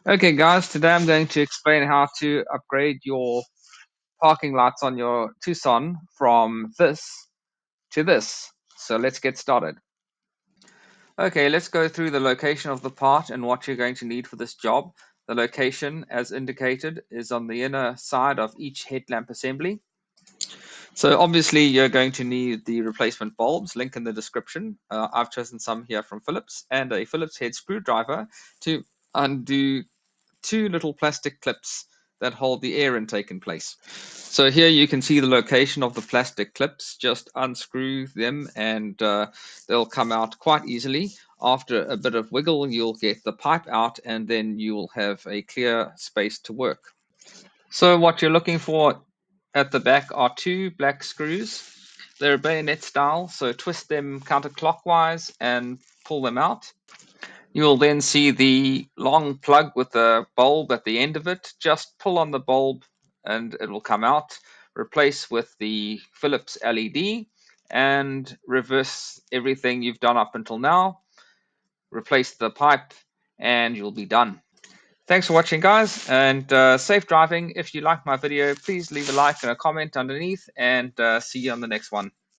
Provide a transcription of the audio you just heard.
Okay guys, today I'm going to explain how to upgrade your parking lights on your Tucson from this to this. So let's get started. Okay, let's go through the location of the part and what you're going to need for this job. The location, as indicated, is on the inner side of each headlamp assembly. So obviously you're going to need the replacement bulbs, link in the description. I've chosen some here from Philips, and a Phillips head screwdriver to undo two little plastic clips that hold the air intake in place. So here you can see the location of the plastic clips. Just unscrew them and they'll come out quite easily. After a bit of wiggle, you'll get the pipe out and then you'll have a clear space to work. So what you're looking for at the back are two black screws. They're bayonet style, so twist them counterclockwise and pull them out. You will then see the long plug with the bulb at the end of it. Just pull on the bulb and it will come out. Replace with the Philips LED and reverse everything you've done up until now. Replace the pipe and you'll be done. Thanks for watching, guys, and safe driving. If you like my video, please leave a like and a comment underneath, and see you on the next one.